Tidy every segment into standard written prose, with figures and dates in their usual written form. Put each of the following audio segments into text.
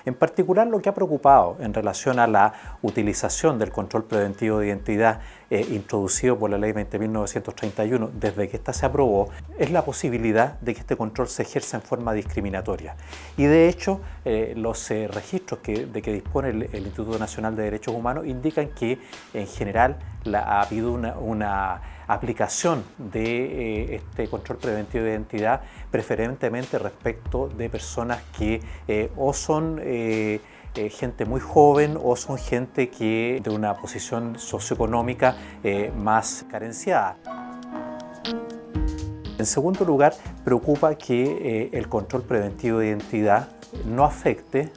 En particular, lo que ha preocupado en relación a la utilización del control preventivo de identidad introducido por la Ley 20.931 desde que ésta se aprobó, es la posibilidad de que este control se ejerza en forma discriminatoria. Y de hecho, los registros de que dispone el Instituto Nacional de Derechos Humanos indican que en general ha habido una aplicación de este control preventivo de identidad preferentemente respecto de personas que o son gente muy joven o son gente que de una posición socioeconómica más carenciada. En segundo lugar, preocupa que el control preventivo de identidad no afecte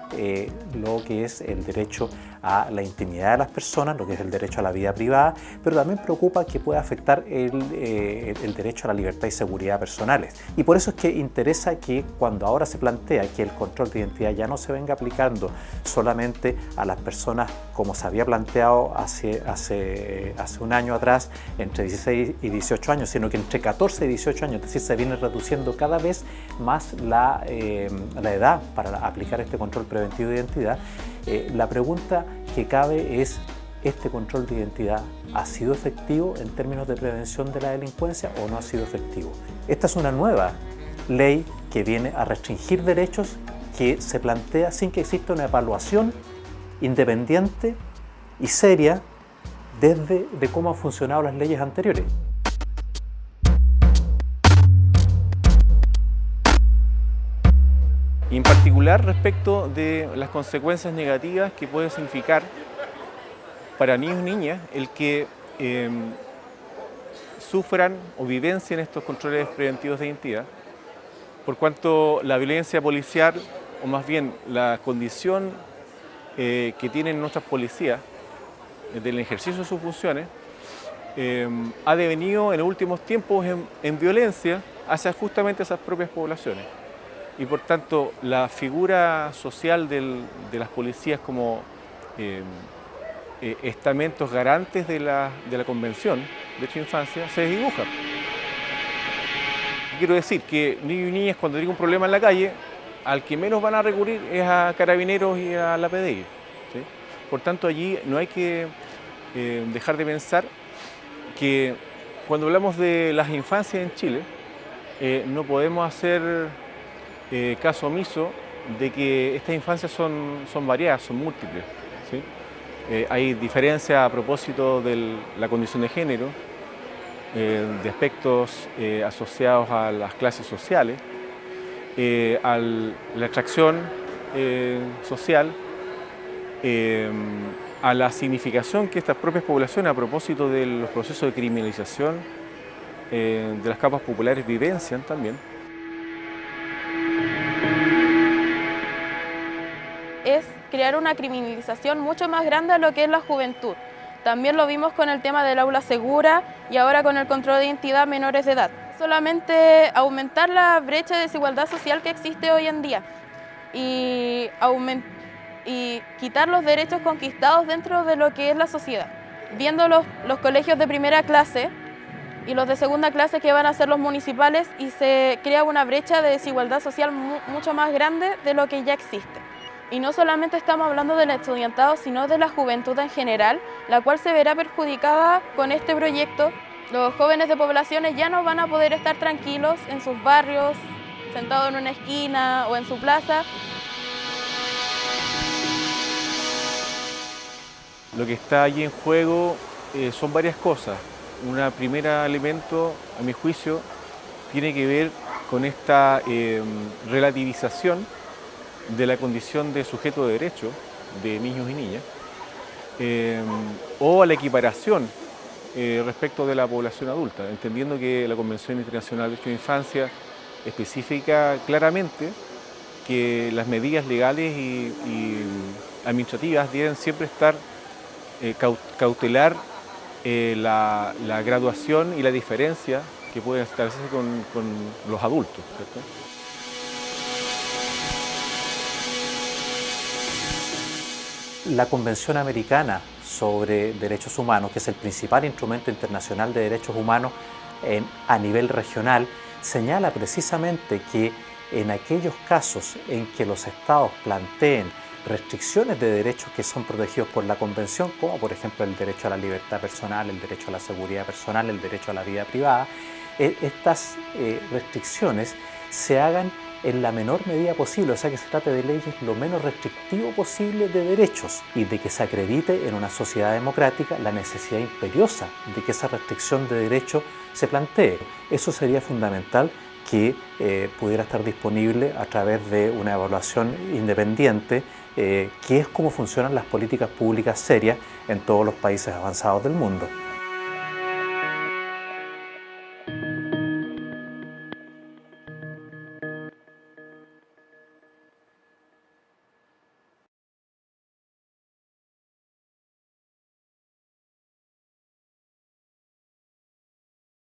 lo que es el derecho a la intimidad de las personas, lo que es el derecho a la vida privada, pero también preocupa que pueda afectar el derecho a la libertad y seguridad personales. Y por eso es que interesa que cuando ahora se plantea que el control de identidad ya no se venga aplicando solamente a las personas como se había planteado hace un año atrás, entre 16 y 18 años, sino que entre 14 y 18 años, es decir, se viene reduciendo cada vez más la edad para aplicar este control preventivo de identidad. La pregunta que cabe es, ¿este control de identidad ha sido efectivo en términos de prevención de la delincuencia o no ha sido efectivo? Esta es una nueva ley que viene a restringir derechos que se plantea sin que exista una evaluación independiente y seria de cómo han funcionado las leyes anteriores. Y en particular respecto de las consecuencias negativas que puede significar para niños y niñas el que sufran o vivencien estos controles preventivos de identidad, por cuanto la violencia policial, o más bien la condición que tienen nuestras policías del ejercicio de sus funciones, ha devenido en los últimos tiempos en violencia hacia justamente esas propias poblaciones. Y por tanto, la figura social de las policías como estamentos garantes de la Convención de Derecho de Infancia se desdibuja. Quiero decir que niños y niñas, cuando tienen un problema en la calle, al que menos van a recurrir es a Carabineros y a la PDI, ¿sí? Por tanto, allí no hay que dejar de pensar que cuando hablamos de las infancias en Chile, no podemos hacer caso omiso de que estas infancias son variadas, son múltiples, ¿sí? Hay diferencias a propósito de la condición de género, de aspectos asociados a las clases sociales, a la extracción social, a la significación que estas propias poblaciones, a propósito de los procesos de criminalización de las capas populares, vivencian también. Es crear una criminalización mucho más grande a lo que es la juventud. También lo vimos con el tema del aula segura y ahora con el control de identidad a menores de edad. Solamente aumentar la brecha de desigualdad social que existe hoy en día y quitar los derechos conquistados dentro de lo que es la sociedad. Viendo los colegios de primera clase y los de segunda clase que van a ser los municipales, y se crea una brecha de desigualdad social mucho más grande de lo que ya existe. Y no solamente estamos hablando del estudiantado, sino de la juventud en general, la cual se verá perjudicada con este proyecto. Los jóvenes de poblaciones ya no van a poder estar tranquilos en sus barrios, sentados en una esquina o en su plaza. Lo que está allí en juego son varias cosas. Un primer elemento, a mi juicio, tiene que ver con esta relativización de la condición de sujeto de derecho de niños y niñas, o a la equiparación respecto de la población adulta, entendiendo que la Convención Internacional de Derechos de Infancia especifica claramente que las medidas legales y administrativas deben siempre estar cautelar la graduación y la diferencia que pueden establecerse con los adultos, ¿cierto? La Convención Americana sobre Derechos Humanos, que es el principal instrumento internacional de derechos humanos a nivel regional, señala precisamente que en aquellos casos en que los estados planteen restricciones de derechos que son protegidos por la Convención, como por ejemplo el derecho a la libertad personal, el derecho a la seguridad personal, el derecho a la vida privada, estas restricciones se hagan en la menor medida posible, o sea que se trate de leyes lo menos restrictivo posible de derechos y de que se acredite en una sociedad democrática la necesidad imperiosa de que esa restricción de derechos se plantee. Eso sería fundamental que pudiera estar disponible a través de una evaluación independiente, que es cómo funcionan las políticas públicas serias en todos los países avanzados del mundo.